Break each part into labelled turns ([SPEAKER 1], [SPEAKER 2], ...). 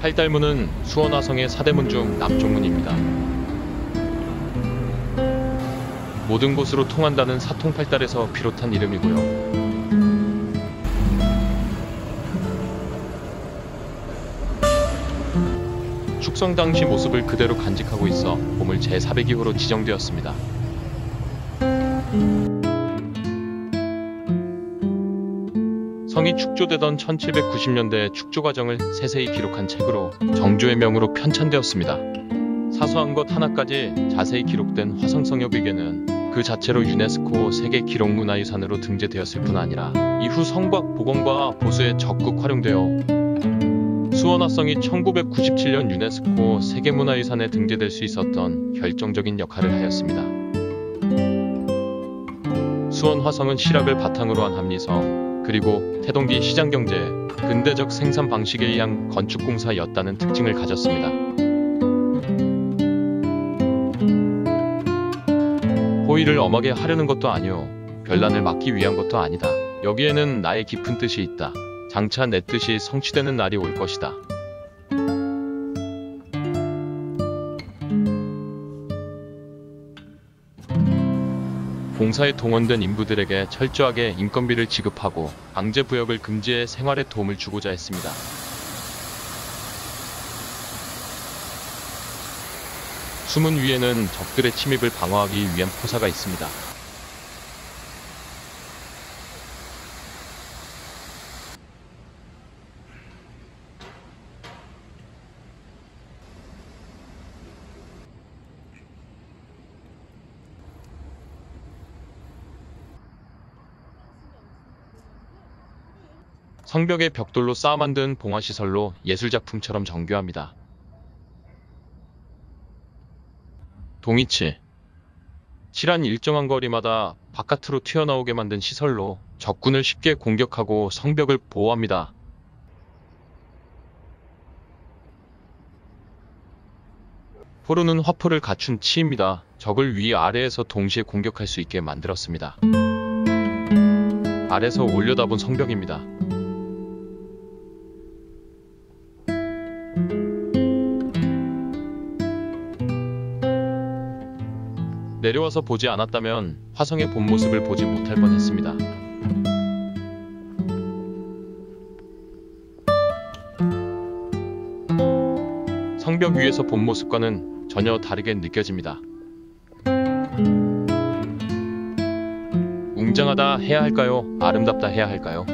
[SPEAKER 1] 팔달문은 수원화성의 사대문 중 남쪽문입니다. 모든 곳으로 통한다는 사통팔달에서 비롯한 이름이고요. 축성 당시 모습을 그대로 간직하고 있어 보물 제402호로 지정되었습니다. 성이 축조되던 1790년대 축조 과정을 세세히 기록한 책으로 정조의 명으로 편찬되었습니다. 사소한 것 하나까지 자세히 기록된 화성성엽위계는 그 자체로 유네스코 세계 기록문화유산으로 등재되었을 뿐 아니라 이후 성곽 복원과 보수에 적극 활용되어 수원화성이 1997년 유네스코 세계문화유산에 등재될 수 있었던 결정적인 역할을 하였습니다. 수원화성은 실학을 바탕으로 한 합리성, 그리고 태동기 시장경제, 근대적 생산 방식에 의한 건축공사였다는 특징을 가졌습니다. 호의를 엄하게 하려는 것도 아니오. 별난을 막기 위한 것도 아니다. 여기에는 나의 깊은 뜻이 있다. 장차 내 뜻이 성취되는 날이 올 것이다. 공사에 동원된 인부들에게 철저하게 인건비를 지급하고 강제부역을 금지해 생활에 도움을 주고자 했습니다. 수문 위에는 적들의 침입을 방어하기 위한 포사가 있습니다. 성벽에 벽돌로 쌓아 만든 봉화시설로 예술작품처럼 정교합니다. 동이치. 칠한 일정한 거리마다 바깥으로 튀어나오게 만든 시설로 적군을 쉽게 공격하고 성벽을 보호합니다. 포로는 화포를 갖춘 치입니다. 적을 위아래에서 동시에 공격할 수 있게 만들었습니다. 아래서 올려다본 성벽입니다. 내려와서 보지 않았다면 화성의 본 모습을 보지 못할 뻔했습니다. 성벽 위에서 본 모습과는 전혀 다르게 느껴집니다. 웅장하다 해야 할까요? 아름답다 해야 할까요?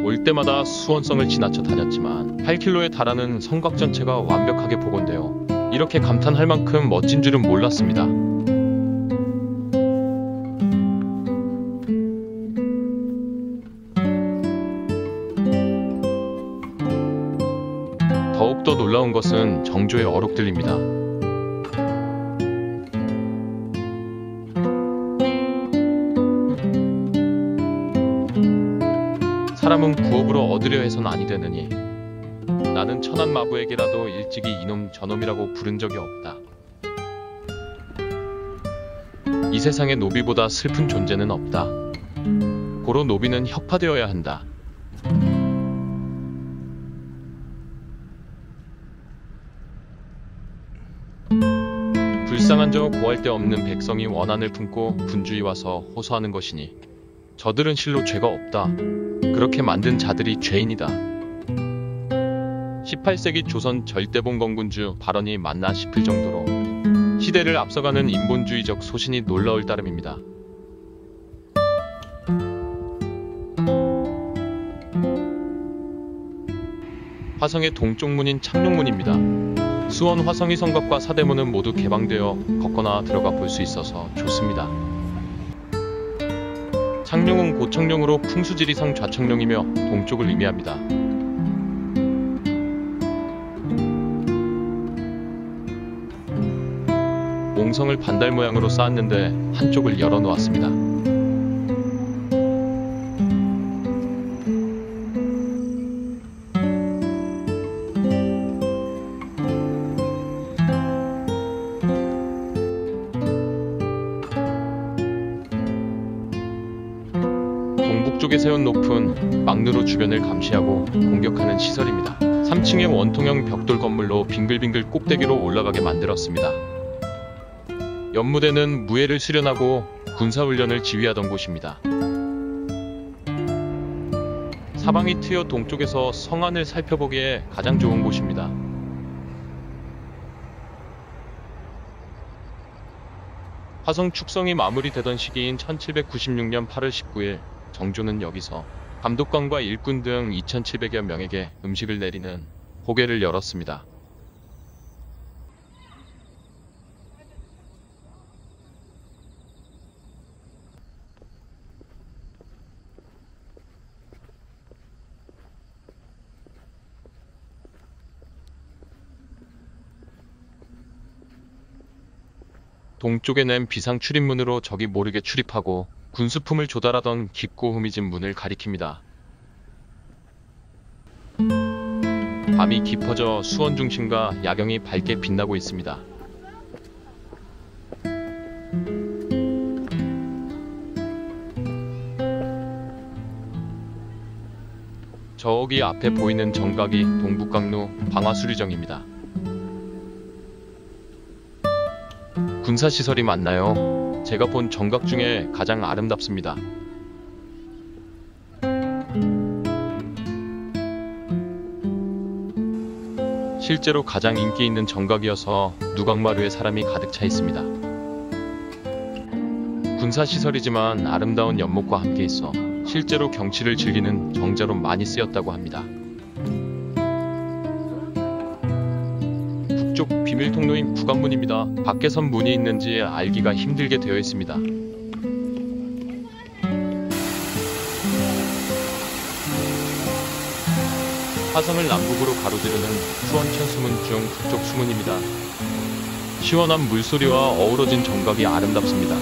[SPEAKER 1] 올 때마다 수원성을 지나쳐 다녔지만 8km에 달하는 성곽 전체가 완벽하게 복원되어 이렇게 감탄할 만큼 멋진 줄은 몰랐습니다. 더욱더 놀라운 것은 정조의 어록들입니다. 사람은 구업으로 얻으려 해선 아니 되느니 나는 천한 마부에게라도 일찍이 이놈 저놈이라고 부른 적이 없다. 이 세상에 노비보다 슬픈 존재는 없다. 고로 노비는 혁파되어야 한다. 불쌍한 저 고할 데 없는 백성이 원한을 품고 분주히 와서 호소하는 것이니 저들은 실로 죄가 없다. 그렇게 만든 자들이 죄인이다. 18세기 조선 절대본 건군주 발언이 맞나 싶을 정도로 시대를 앞서가는 인본주의적 소신이 놀라울 따름입니다. 화성의 동쪽 문인 창룡문입니다. 수원 화성이 성곽과 사대문은 모두 개방되어 걷거나 들어가 볼 수 있어서 좋습니다. 창룡은 고청룡으로 풍수지리상 좌청룡이며 동쪽을 의미합니다. 옹성을 반달 모양으로 쌓았는데 한쪽을 열어놓았습니다. 동쪽에 세운 높은 망루로 주변을 감시하고 공격하는 시설입니다. 3층의 원통형 벽돌 건물로 빙글빙글 꼭대기로 올라가게 만들었습니다. 연무대는 무예를 수련하고 군사훈련을 지휘하던 곳입니다. 사방이 트여 동쪽에서 성안을 살펴보기에 가장 좋은 곳입니다. 화성 축성이 마무리되던 시기인 1796년 8월 19일 정조는 여기서 감독관과 일꾼 등 2700여 명에게 음식을 내리는 호궤를 열었습니다. 동쪽에 낸 비상 출입문으로 적이 모르게 출입하고 군수품을 조달하던 깊고 흠이진 문을 가리킵니다. 밤이 깊어져 수원 중심과 야경이 밝게 빛나고 있습니다. 저기 앞에 보이는 정각이 동북강로 방화수리정입니다. 군사시설이 많나요? 제가 본 정각 중에 가장 아름답습니다. 실제로 가장 인기 있는 정각이어서 누각마루에 사람이 가득 차 있습니다. 군사시설이지만 아름다운 연못과 함께 있어 실제로 경치를 즐기는 정자로 많이 쓰였다고 합니다. 북쪽 비밀통로인 부관문입니다. 밖에선 문이 있는지 알기가 힘들게 되어 있습니다. 화성을 남북으로 가로지르는 수원 천수문 중 북쪽 수문입니다. 시원한 물소리와 어우러진 정각이 아름답습니다.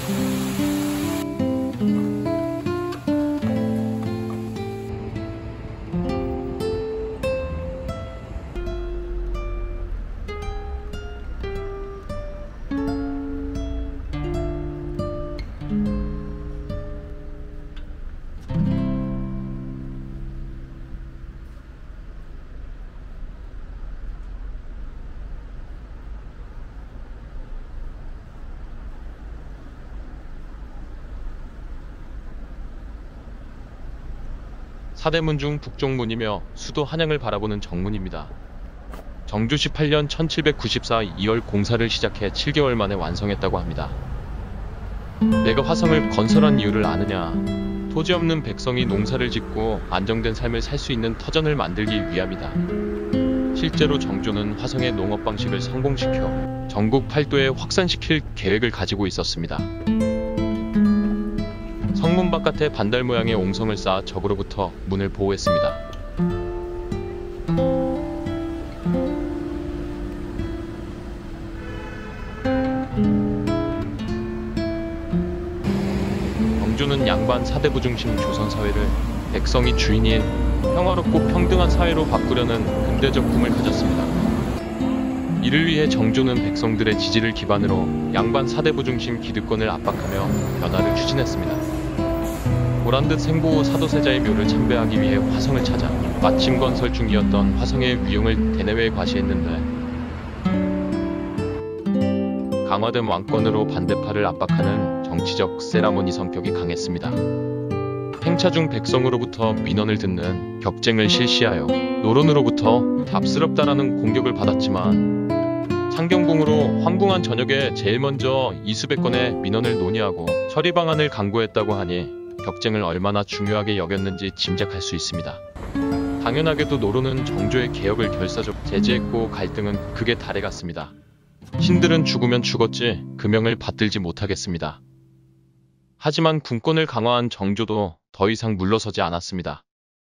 [SPEAKER 1] 사대문 중 북쪽문이며 수도 한양을 바라보는 정문입니다. 정조 18년 1794 2월 공사를 시작해 7개월 만에 완성했다고 합니다. 내가 화성을 건설한 이유를 아느냐? 토지 없는 백성이 농사를 짓고 안정된 삶을 살 수 있는 터전을 만들기 위함이다. 실제로 정조는 화성의 농업 방식을 성공시켜 전국 팔도에 확산시킬 계획을 가지고 있었습니다. 성문 바깥에 반달 모양의 옹성을 쌓아 적으로부터 문을 보호했습니다. 정조는 양반 사대부 중심 조선사회를 백성이 주인인 평화롭고 평등한 사회로 바꾸려는 근대적 꿈을 가졌습니다. 이를 위해 정조는 백성들의 지지를 기반으로 양반 사대부 중심 기득권을 압박하며 변화를 추진했습니다. 보란듯 생보 사도세자의 묘를 참배하기 위해 화성을 찾아 마침 건설 중이었던 화성의 위용을 대내외에 과시했는데 강화된 왕권으로 반대파를 압박하는 정치적 세라모니 성격이 강했습니다. 행차 중 백성으로부터 민원을 듣는 격쟁을 실시하여 노론으로부터 답스럽다라는 공격을 받았지만 창경궁으로 황궁한 저녁에 제일 먼저 이수백 건의 민원을 논의하고 처리 방안을 강구했다고 하니 격쟁을 얼마나 중요하게 여겼는지 짐작할 수 있습니다. 당연하게도 노론은 정조의 개혁을 결사적 제지했고 갈등은 극에 달해갔습니다. 신들은 죽으면 죽었지 금명을 받들지 못하겠습니다. 하지만 군권을 강화한 정조도 더 이상 물러서지 않았습니다.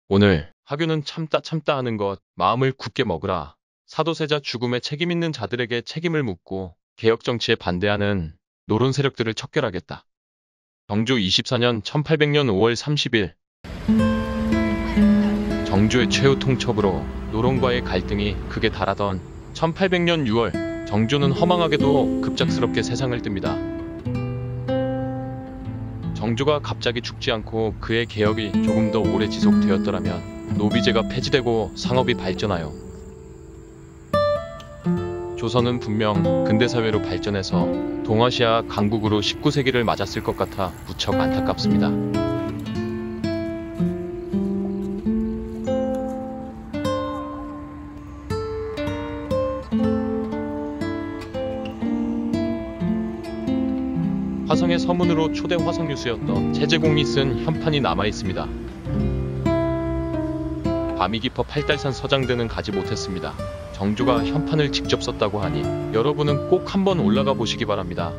[SPEAKER 1] 오늘 하교는 참다 하는 것 마음을 굳게 먹으라. 사도세자 죽음에 책임 있는 자들에게 책임을 묻고 개혁 정치에 반대하는 노론 세력들을 척결하겠다. 정조 24년 1800년 5월 30일 정조의 최후 통첩으로 노론과의 갈등이 극에 달하던 1800년 6월 정조는 허망하게도 급작스럽게 세상을 뜹니다. 정조가 갑자기 죽지 않고 그의 개혁이 조금 더 오래 지속되었더라면 노비제가 폐지되고 상업이 발전하여 조선은 분명 근대사회로 발전해서 동아시아 강국으로 19세기를 맞았을 것 같아 무척 안타깝습니다. 화성의 서문으로 초대 화성유수였던 채제공이 쓴 현판이 남아있습니다. 밤이 깊어 팔달산 서장대는 가지 못했습니다. 정조가 현판을 직접 썼다고 하니 여러분은 꼭 한번 올라가 보시기 바랍니다.